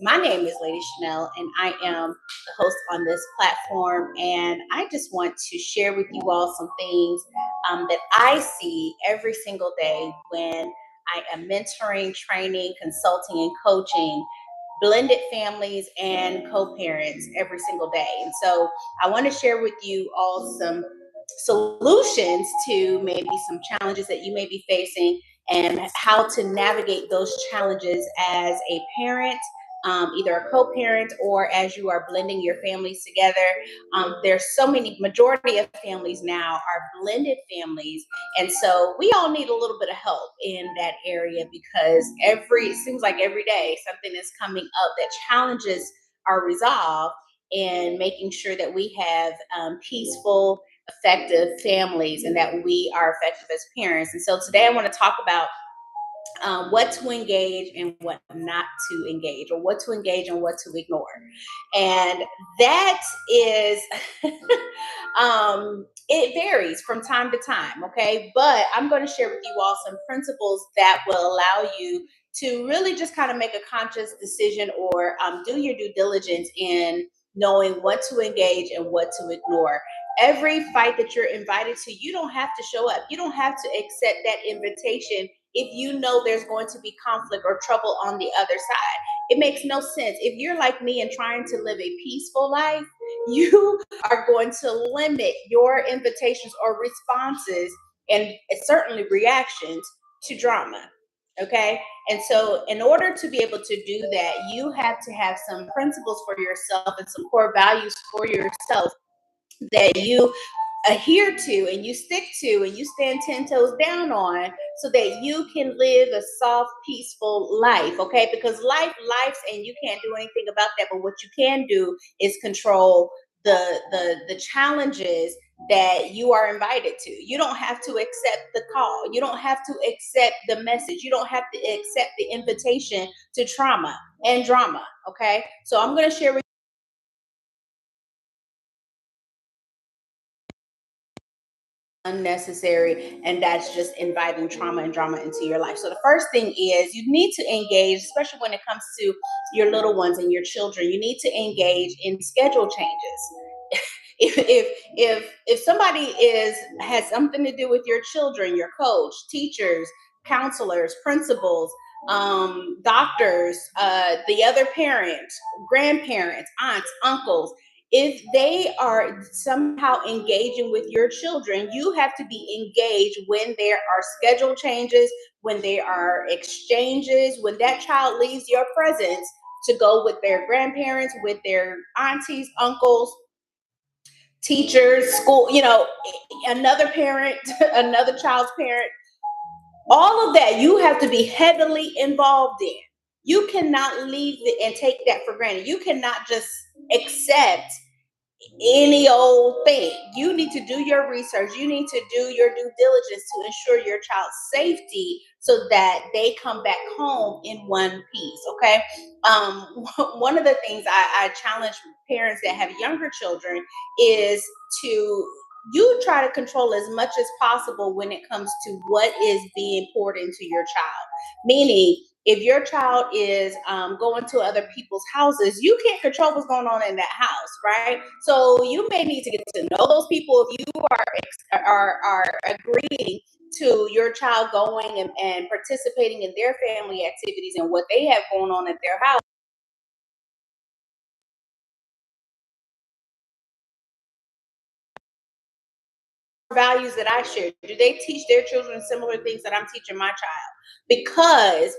my name is Lady Shanelle, and I am the host on this platform. And I just want to share with you all some things that I see every single day when I am mentoring, training, consulting, and coaching blended families and co-parents every single day. And so I want to share with you all some solutions to maybe some challenges that you may be facing and how to navigate those challenges as a parent, either a co-parent or as you are blending your families together. There's so many, majority of families now are blended families. And so we all need a little bit of help in that area because it seems like every day something is coming up that challenges our resolve and making sure that we have peaceful, effective families and that we are effective as parents. And so today I want to talk about what to engage and what not to engage, or what to engage and what to ignore. And that is, it varies from time to time, okay? But I'm going to share with you all some principles that will allow you to really just kind of make a conscious decision or do your due diligence in knowing what to engage and what to ignore. Every fight that you're invited to, you don't have to show up. You don't have to accept that invitation if you know there's going to be conflict or trouble on the other side. It makes no sense. If you're like me and trying to live a peaceful life, you are going to limit your invitations or responses and certainly reactions to drama. Okay. And so, in order to be able to do that, you have to have some principles for yourself and some core values for yourself that you adhere to and you stick to and you stand 10 toes down on so that you can live a soft, peaceful life. Okay. Because life's and you can't do anything about that. But what you can do is control the challenges that you are invited to. You don't have to accept the call. You don't have to accept the message. You don't have to accept the invitation to trauma and drama. Okay. So I'm going to share with unnecessary, and that's just inviting trauma and drama into your life. So the first thing is you need to engage, especially when it comes to your little ones and your children. You need to engage in schedule changes. If somebody has something to do with your children, your coach, teachers, counselors, principals, doctors, the other parent, grandparents, aunts, uncles, if they are somehow engaging with your children, you have to be engaged when there are schedule changes, when there are exchanges, when that child leaves your presence to go with their grandparents, with their aunties, uncles, teachers, school, another parent, another child's parent. All of that you have to be heavily involved in. You cannot leave it and take that for granted. You cannot just accept any old thing. You need to do your research. You need to do your due diligence to ensure your child's safety so that they come back home in one piece. Okay. Um, one of the things I challenge parents that have younger children is to you try to control as much as possible when it comes to what is being poured into your child. Meaning, if your child is going to other people's houses, you can't control what's going on in that house, right? So you may need to get to know those people if you are agreeing to your child going and participating in their family activities and what they have going on at their house. Values that I share, do they teach their children similar things that I'm teaching my child? Because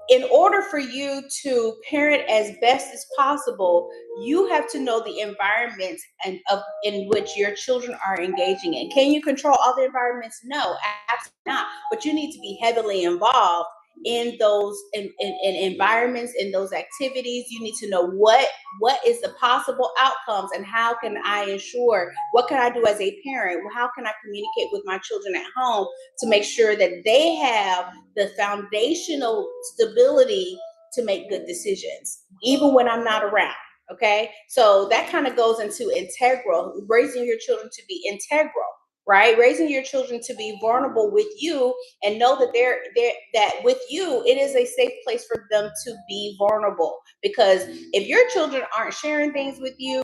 in order for you to parent as best as possible, you have to know the environments in which your children are engaging in. Can you control all the environments? No, absolutely not. But you need to be heavily involved in those in environments, in those activities. You need to know what is the possible outcomes and how can I ensure, what can I do as a parent? How can I communicate with my children at home to make sure that they have the foundational stability to make good decisions, even when I'm not around. Okay. So that kind of goes into integral, raising your children to be integral. right? Raising your children to be vulnerable with you and know that they're that with you, it is a safe place for them to be vulnerable. Because if your children aren't sharing things with you,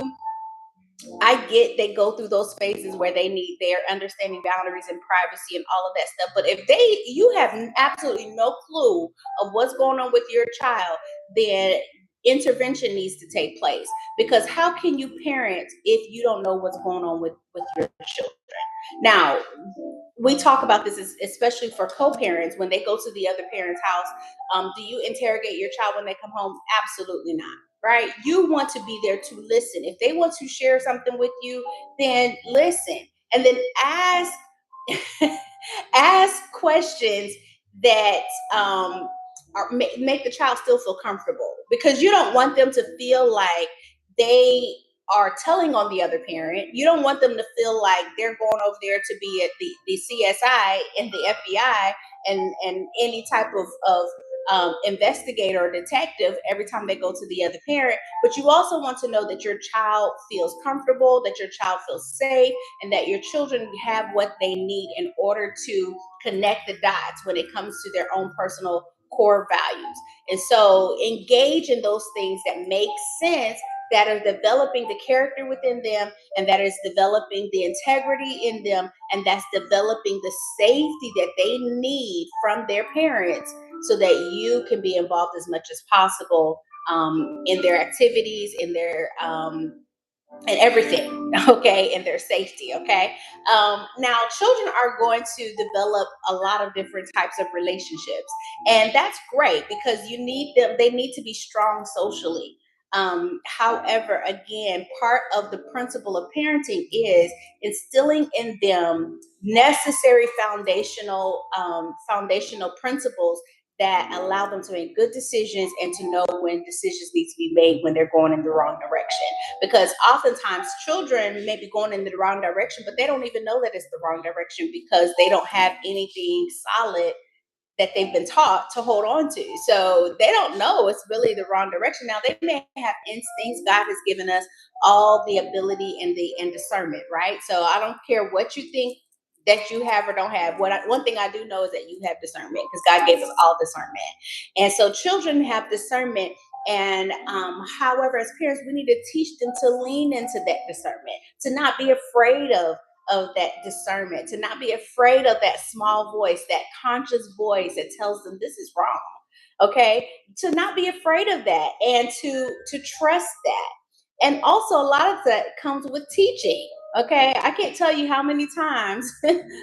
I get they go through those phases where they're understanding boundaries and privacy and all of that stuff. But if you have absolutely no clue of what's going on with your child, then intervention needs to take place. Because how can you parent if you don't know what's going on with your children? Now, we talk about this, especially for co-parents when they go to the other parent's house. Do you interrogate your child when they come home? Absolutely not. Right? You want to be there to listen. If they want to share something with you, then listen, and then ask ask questions that make the child still feel comfortable, because you don't want them to feel like they are telling on the other parent. You don't want them to feel like they're going over there to be at the CSI and the FBI and any type of investigator or detective every time they go to the other parent. But you also want to know that your child feels comfortable, that your child feels safe, and that your children have what they need in order to connect the dots when it comes to their own personal core values. And so engage in those things that make sense, that are developing the character within them, and that is developing the integrity in them, and that's developing the safety that they need from their parents, so that you can be involved as much as possible in their activities, in their and everything, okay, and their safety, okay. Now, children are going to develop a lot of different types of relationships, and that's great because you need them. They need to be strong socially. However, again, part of the principle of parenting is instilling in them necessary foundational principles that allow them to make good decisions and to know when decisions need to be made when they're going in the wrong direction. Because oftentimes children may be going in the wrong direction, but they don't even know that it's the wrong direction because they don't have anything solid that they've been taught to hold on to. So they don't know it's really the wrong direction. Now they may have instincts. God has given us all the ability and discernment, right? So I don't care what you think that you have or don't have. One thing I do know is that you have discernment, because God gave us all discernment. And so children have discernment. And however, as parents, we need to teach them to lean into that discernment, to not be afraid of that discernment, to not be afraid of that small voice, that conscious voice that tells them this is wrong. Okay, to not be afraid of that, and to trust that. And also, a lot of that comes with teaching. Okay, I can't tell you how many times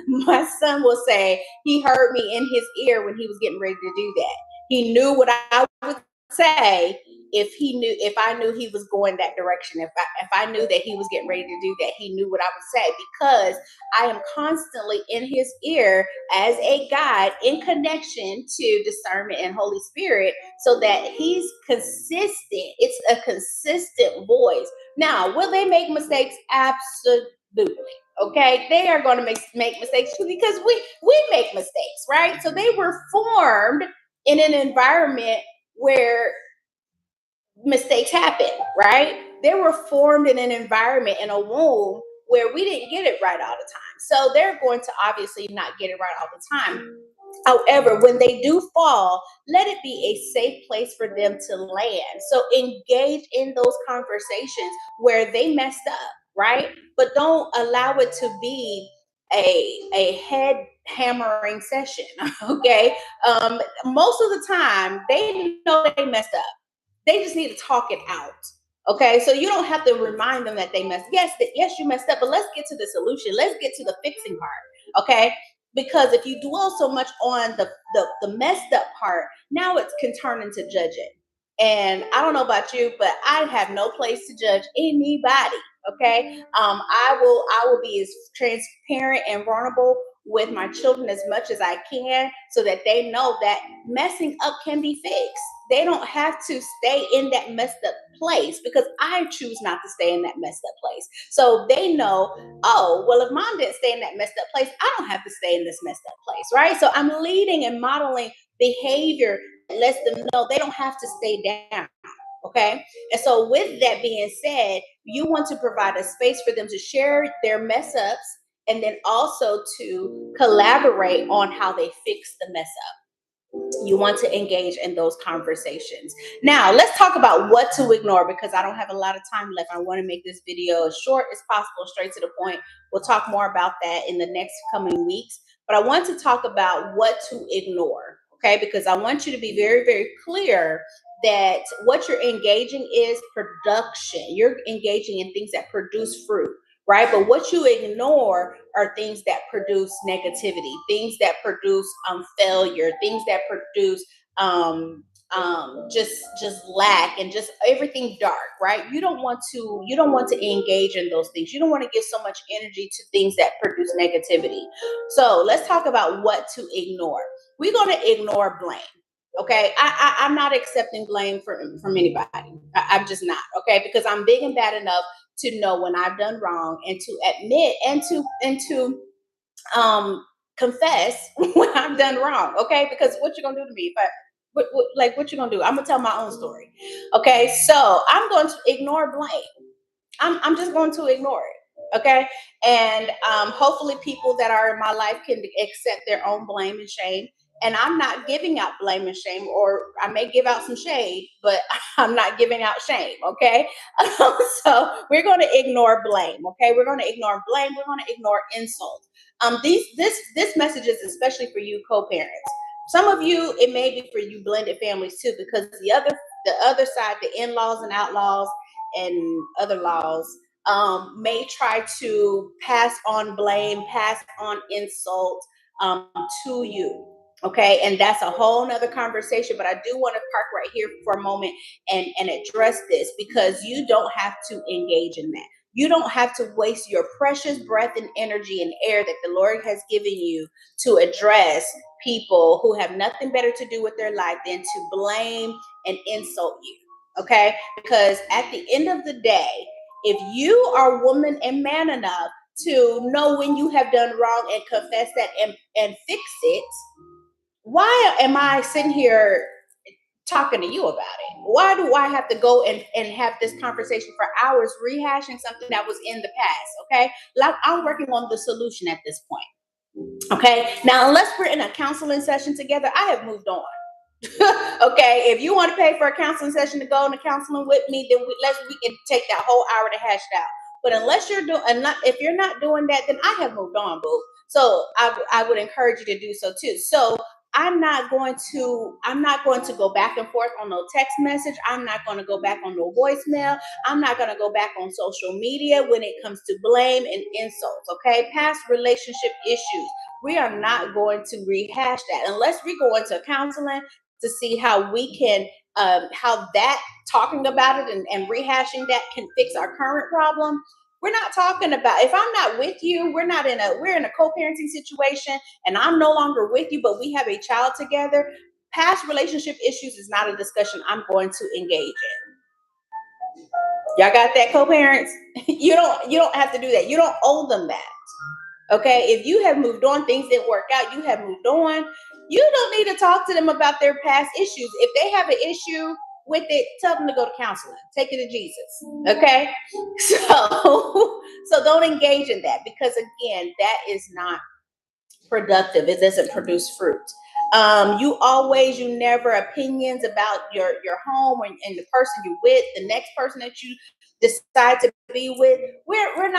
my son will say he heard me in his ear when he was getting ready to do that. He knew what I would say if I knew he was going that direction, if I knew that he was getting ready to do that, he knew what I would say, because I am constantly in his ear as a guide in connection to discernment and Holy Spirit, so that he's consistent. It's a consistent voice. Now, will they make mistakes? Absolutely. Okay, they are going to make mistakes too, because we make mistakes, right? So they were formed in an environment where mistakes happen, right? They were formed in an environment, in a womb, where we didn't get it right all the time. So they're going to obviously not get it right all the time. However, when they do fall, let it be a safe place for them to land. So engage in those conversations where they messed up, right? But don't allow it to be a head hammering session. Okay. Most of the time they know they messed up. They just need to talk it out. Okay, so you don't have to remind them that they messed. Yes, you messed up, but let's get to the solution. Let's get to the fixing part. Okay, because if you dwell so much on the messed up part, now it can turn into judging. And I don't know about you, but I have no place to judge anybody. Okay, I will be as transparent and vulnerable with my children as much as I can, so that they know that messing up can be fixed. They don't have to stay in that messed up place, because I choose not to stay in that messed up place. So they know, oh, well, if mom didn't stay in that messed up place, I don't have to stay in this messed up place, right? So I'm leading and modeling behavior that lets them know they don't have to stay down. Okay. And so, with that being said, you want to provide a space for them to share their mess ups and then also to collaborate on how they fix the mess up. You want to engage in those conversations. Now, let's talk about what to ignore because I don't have a lot of time left. I want to make this video as short as possible, straight to the point. We'll talk more about that in the next coming weeks. But I want to talk about what to ignore, okay? Because I want you to be very, very clear that what you're engaging is production. You're engaging in things that produce fruit, right? But what you ignore are things that produce negativity, things that produce failure, things that produce just lack and just everything dark, right? You don't want to engage in those things. You don't want to give so much energy to things that produce negativity. So let's talk about what to ignore. We're going to ignore blame. Okay, I'm not accepting blame from anybody. I'm just not. Okay, because I'm big and bad enough to know when I've done wrong and to admit and to confess when I've done wrong. Okay, because what you gonna do to me if I what you gonna do? I'm gonna tell my own story. Okay, so I'm going to ignore blame. I'm just going to ignore it. Okay, and hopefully people that are in my life can accept their own blame and shame. And I'm not giving out blame and shame, or I may give out some shade, but I'm not giving out shame. Okay, so we're going to ignore blame. Okay, we're going to ignore blame. We're going to ignore insults. This message is especially for you co-parents. Some of you, it may be for you blended families too, because the other side, the in-laws and outlaws and other laws may try to pass on blame, pass on insult um, to you. Okay, and that's a whole nother conversation, but I do want to park right here for a moment and address this because you don't have to engage in that. You don't have to waste your precious breath and energy and air that the Lord has given you to address people who have nothing better to do with their life than to blame and insult you. Okay, because at the end of the day, if you are woman and man enough to know when you have done wrong and confess that and fix it, why am I sitting here talking to you about it? Why do I have to go and have this conversation for hours rehashing something that was in the past? Okay, like I'm working on the solution at this point. Okay, now unless we're in a counseling session together, I have moved on. Okay, if you want to pay for a counseling session to go into counseling with me, then we can take that whole hour to hash it out. But unless you're doing, and not, if you're not doing that, then I have moved on, boo. So I would encourage you to do so too. So I'm not going to go back and forth on no text message. I'm not going to go back on no voicemail. I'm not going to go back on social media when it comes to blame and insults. Okay, past relationship issues. We are not going to rehash that unless we go into counseling to see how we can how that talking about it and rehashing that can fix our current problem. We're not talking about, if I'm not with you, we're in a co-parenting situation and I'm no longer with you, but we have a child together. Past relationship issues is not a discussion I'm going to engage in. Y'all got that, co-parents? You don't have to do that. You don't owe them that. Okay, if you have moved on, things didn't work out, you have moved on. You don't need to talk to them about their past issues. If they have an issue with it, tell them to go to counseling. Take it to Jesus. Okay, so don't engage in that because again, that is not productive. It doesn't produce fruit. You never opinions about your home and the person you're with, the next person that you decide to be with. We're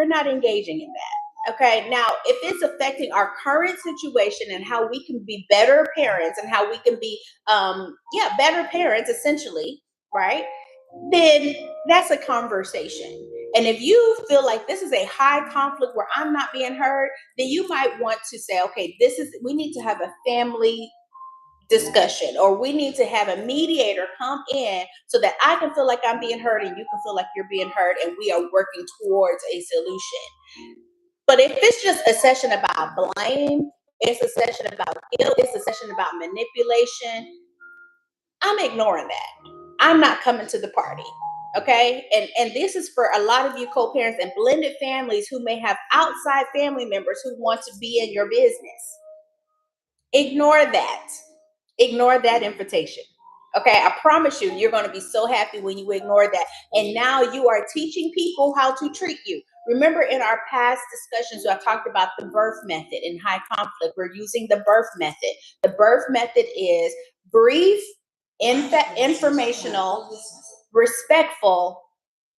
not engaging in that. Okay. Now, if it's affecting our current situation and how we can be better parents and how we can be better parents essentially, right? Then that's a conversation. And if you feel like this is a high conflict where I'm not being heard, then you might want to say, okay, we need to have a family discussion, or we need to have a mediator come in so that I can feel like I'm being heard and you can feel like you're being heard, and we are working towards a solution. But if it's just a session about blame, it's a session about guilt, it's a session about manipulation, I'm ignoring that. I'm not coming to the party. Okay. And this is for a lot of you co-parents and blended families who may have outside family members who want to be in your business. Ignore that. Ignore that invitation. Okay. I promise you're going to be so happy when you ignore that. And now you are teaching people how to treat you. Remember in our past discussions, I talked about the birth method in high conflict. We're using the birth method. The birth method is brief, informational, respectful,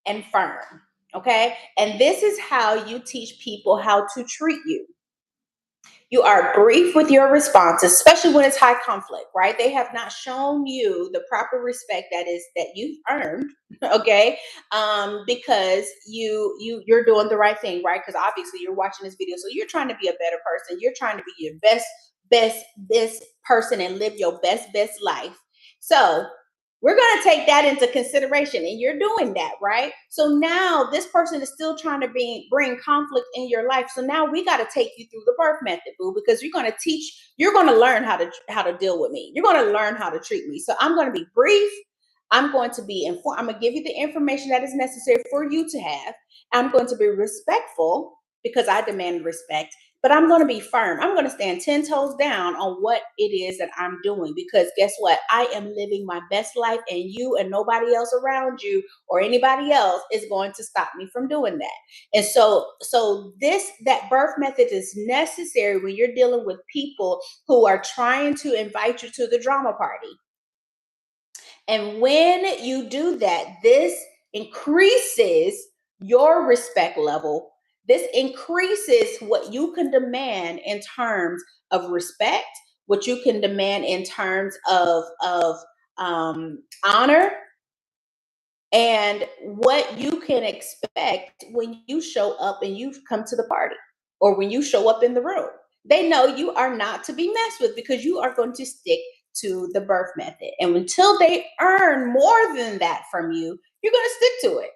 and firm. Okay. And this is how you teach people how to treat you. You are brief with your responses, especially when it's high conflict, right? They have not shown you the proper respect that you've earned, okay? Because you're doing the right thing, right? Because obviously you're watching this video, so you're trying to be a better person. You're trying to be your best person and live your best life. So we're going to take that into consideration, and you're doing that, right? So now this person is still trying to bring conflict in your life. So now we got to take you through the birth method, boo, because you're going to learn how to deal with me. You're going to learn how to treat me. So I'm going to be brief. I'm going to be informed. I'm going to give you the information that is necessary for you to have. I'm going to be respectful because I demand respect, but I'm going to be firm. I'm going to stand 10 toes down on what it is that I'm doing, because guess what? I am living my best life, and you and nobody else around you or anybody else is going to stop me from doing that. And that birth method is necessary when you're dealing with people who are trying to invite you to the drama party. And when you do that, this increases your respect level. This increases what you can demand in terms of respect, what you can demand in terms of honor, and what you can expect when you show up and you come to the party, or when you show up in the room. They know you are not to be messed with, because you are going to stick to the birth method. And until they earn more than that from you, you're going to stick to it.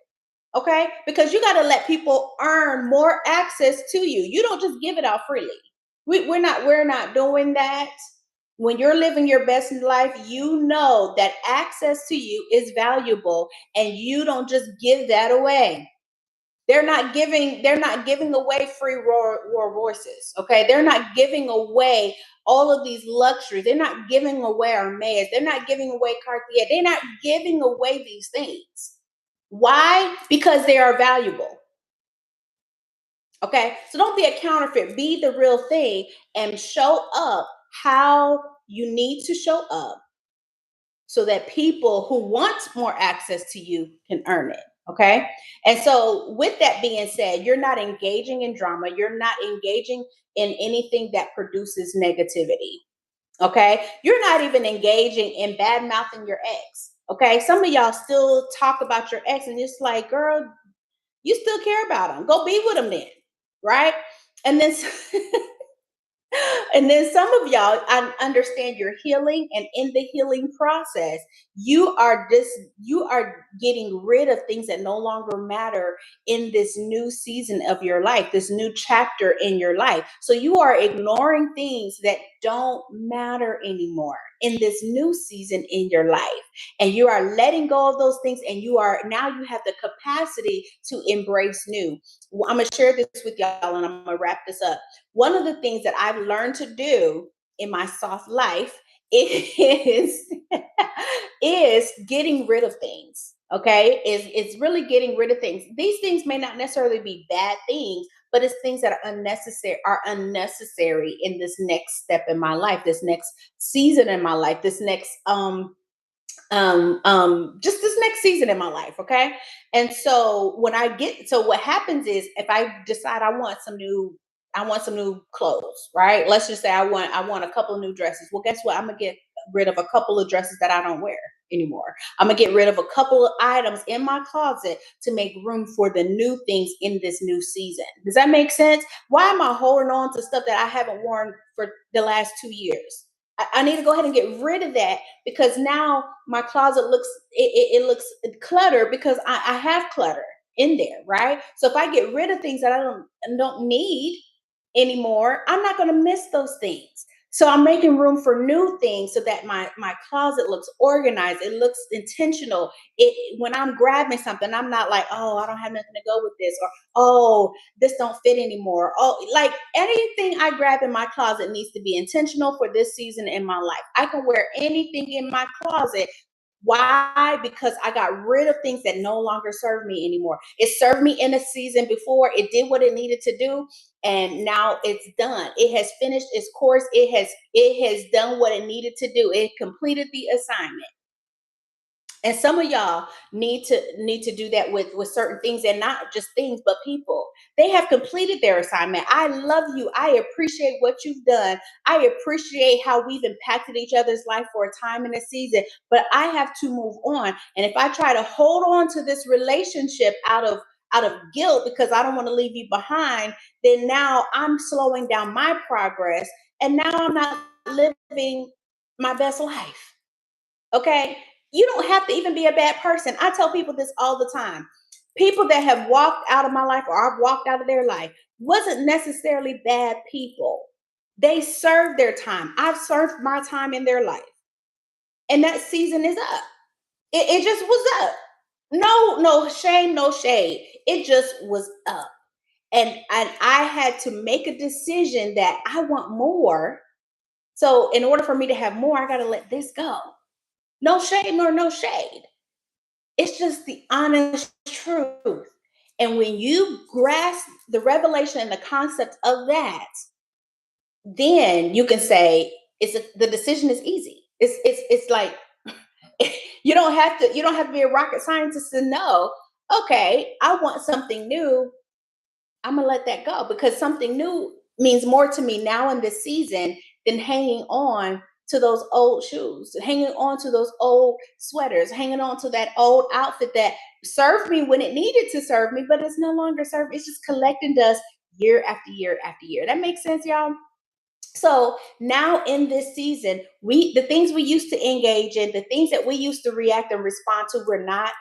Okay? Because you got to let people earn more access to you. You don't just give it out freely. We're not doing that. When you're living your best life, you know that access to you is valuable, and you don't just give that away. They're not giving away free Rolls Royces. Okay. They're not giving away all of these luxuries. They're not giving away Hermes. They're not giving away Cartier. They're not giving away these things. Why? Because they are valuable. Okay. So don't be a counterfeit. Be the real thing and show up how you need to show up, so that people who want more access to you can earn it. Okay. And so, with that being said, you're not engaging in drama. You're not engaging in anything that produces negativity. Okay. You're not even engaging in bad mouthing your ex. Okay. Some of y'all still talk about your ex, and it's like, girl, you still care about him. Go be with him then. Right. And then and then some of y'all, I understand you're healing, and in the healing process, you are getting rid of things that no longer matter in this new season of your life, this new chapter in your life. So you are ignoring things that don't matter anymore in this new season in your life. And you are letting go of those things, and you have the capacity to embrace new. I'm gonna share this with y'all, and I'm gonna wrap this up. One of the things that I've learned to do in my soft life is is getting rid of things. Okay, it's really getting rid of things. These things may not necessarily be bad things, but it's things that are unnecessary in this next step in my life, this next season in my life, this next just this next season in my life. Okay. And so what happens is, if I decide I want some new clothes, right? Let's just say I want a couple of new dresses. Well, guess what? I'm gonna get rid of a couple of dresses that I don't wear anymore. I'm gonna get rid of a couple of items in my closet to make room for the new things in this new season. Does that make sense? Why am I holding on to stuff that I haven't worn for the last 2 years? I need to go ahead and get rid of that, because now my closet it looks cluttered, because I have clutter in there, right? So if I get rid of things that I don't need anymore, I'm not going to miss those things. So I'm making room for new things, so that my closet looks organized. It looks intentional. When I'm grabbing something, I'm not like, oh, I don't have nothing to go with this, or oh, this don't fit anymore. Oh, like, anything I grab in my closet needs to be intentional for this season in my life. I can wear anything in my closet Why? Because I got rid of things that no longer serve me anymore. It served me in a season before, it did what it needed to do, and now it's done. It has finished its course. It has done what it needed to do. It completed the assignment. And some of y'all need to do that with certain things, and not just things but people. They have completed their assignment. I love you. I appreciate what you've done. I appreciate how we've impacted each other's life for a time and a season, but I have to move on. And if I try to hold on to this relationship out of guilt because I don't want to leave you behind, then now I'm slowing down my progress, and now I'm not living my best life. Okay. You don't have to even be a bad person. I tell people this all the time. People that have walked out of my life, or I've walked out of their life, wasn't necessarily bad people. They served their time. I've served my time in their life. And that season is up. It just was up. No shame, no shade. It just was up. And I had to make a decision that I want more. So in order for me to have more, I got to let this go. No shade nor no shade. It's just the honest truth. And when you grasp the revelation and the concept of that, then you can say the decision is easy. It's like you don't have to be a rocket scientist to know, okay, I want something new. I'm gonna let that go because something new means more to me now in this season than hanging on to those old shoes, hanging on to those old sweaters, hanging on to that old outfit that served me when it needed to serve me, but it's no longer serving. It's just collecting dust year after year after year. That makes sense, y'all? So now in this season, the things we used to engage in, the things that we used to react and respond to, we're not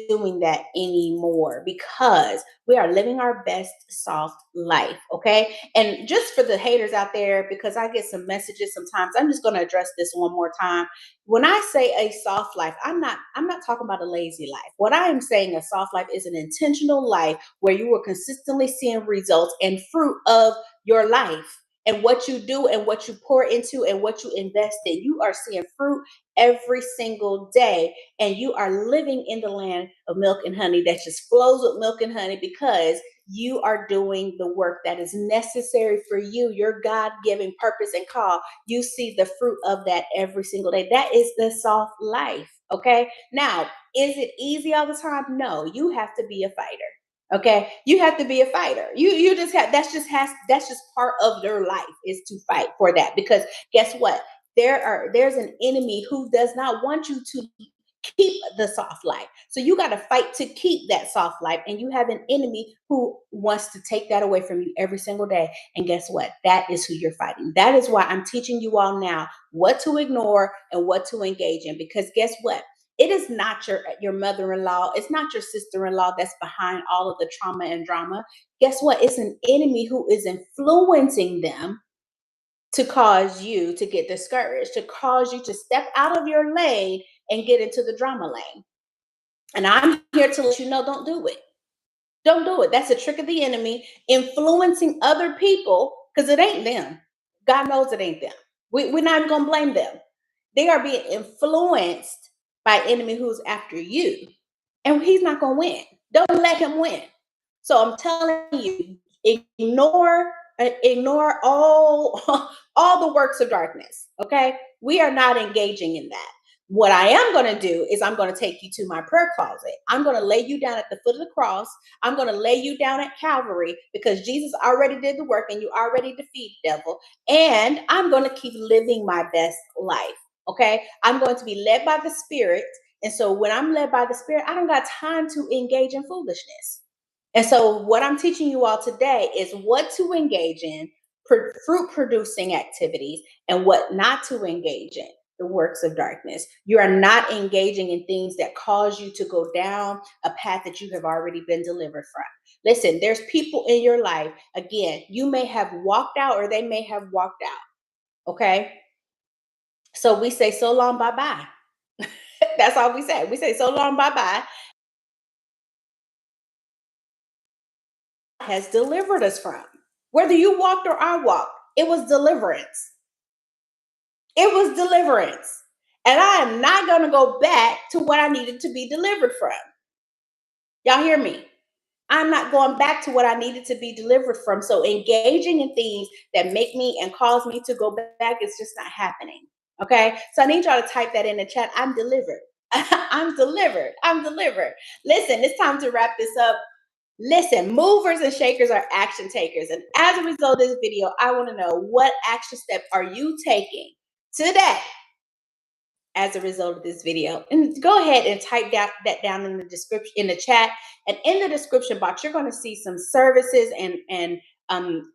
doing that anymore because we are living our best soft life. Okay. And just for the haters out there, because I get some messages sometimes, I'm just going to address this one more time. When I say a soft life, I'm not talking about a lazy life. What I am saying, a soft life is an intentional life where you are consistently seeing results and fruit of your life, and what you do and what you pour into and what you invest in. You are seeing fruit every single day, and you are living in the land of milk and honey that just flows with milk and honey because you are doing the work that is necessary for you, your God given purpose and call. You see the fruit of that every single day. That is the soft life. Okay. Now, is it easy all the time? No, you have to be a fighter. Okay, you have to be a fighter. You just have that's just part of your life is to fight for that, because guess what? There's an enemy who does not want you to keep the soft life. So you got to fight to keep that soft life, and you have an enemy who wants to take that away from you every single day. And guess what? That is who you're fighting. That is why I'm teaching you all now what to ignore and what to engage in, because guess what? It is not your mother-in-law, it's not your sister-in-law that's behind all of the trauma and drama. Guess what? It's an enemy who is influencing them to cause you to get discouraged, to cause you to step out of your lane and get into the drama lane. And I'm here to let you know, don't do it. Don't do it. That's a trick of the enemy, influencing other people, because it ain't them. God knows it ain't them. We're not even going to blame them. They are being influenced by enemy who's after you, and he's not going to win. Don't let him win. So I'm telling you, ignore all all the works of darkness. Okay, we are not engaging in that. What I am going to do is I'm going to take you to my prayer closet. I'm going to lay you down at the foot of the cross. I'm going to lay you down at Calvary because Jesus already did the work and you already defeated the devil. And I'm going to keep living my best life. Okay, I'm going to be led by the Spirit. And so when I'm led by the Spirit, I don't got time to engage in foolishness. And so, what I'm teaching you all today is what to engage in, fruit producing activities, and what not to engage in, the works of darkness. You are not engaging in things that cause you to go down a path that you have already been delivered from. Listen, there's people in your life, again, you may have walked out or they may have walked out. Okay. So we say so long, bye bye. That's all we say. We say so long, bye bye. Has delivered us from. Whether you walked or I walked, it was deliverance. It was deliverance. And I am not going to go back to what I needed to be delivered from. Y'all hear me? I'm not going back to what I needed to be delivered from. So engaging in things that make me and cause me to go back is just not happening. Okay. So I need y'all to type that in the chat. I'm delivered. I'm delivered. I'm delivered. Listen, it's time to wrap this up. Listen, movers and shakers are action takers. And as a result of this video, I want to know, what action step are you taking today as a result of this video? And go ahead and type that down in the description, in the chat, and in the description box. You're going to see some services and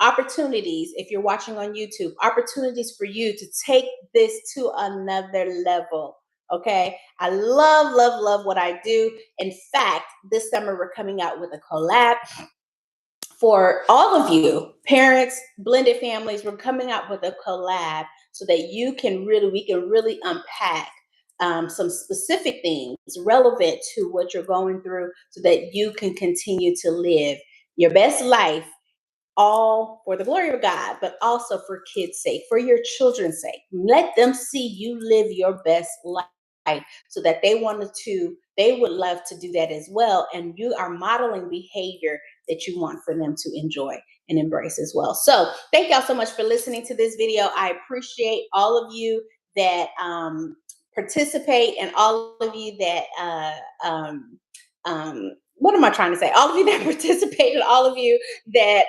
opportunities. If you're watching on YouTube, opportunities for you to take this to another level. Okay, I love what I do. In fact, this summer we're coming out with a collab for all of you parents, blended families. We're coming out with a collab so that we can really unpack some specific things relevant to what you're going through, so that you can continue to live your best life, all for the glory of God, but also for kids' sake, for your children's sake. Let them see you live your best life, so that they would love to do that as well. And you are modeling behavior that you want for them to enjoy and embrace as well. So thank y'all so much for listening to this video. I appreciate all of you that participate, and all of you that what am I trying to say? All of you that participate, and all of you that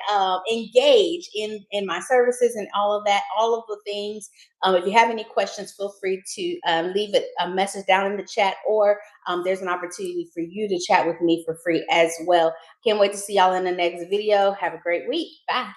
engage in my services and all of that, all of the things. If you have any questions, feel free to leave a message down in the chat, or there's an opportunity for you to chat with me for free as well. Can't wait to see y'all in the next video. Have a great week. Bye.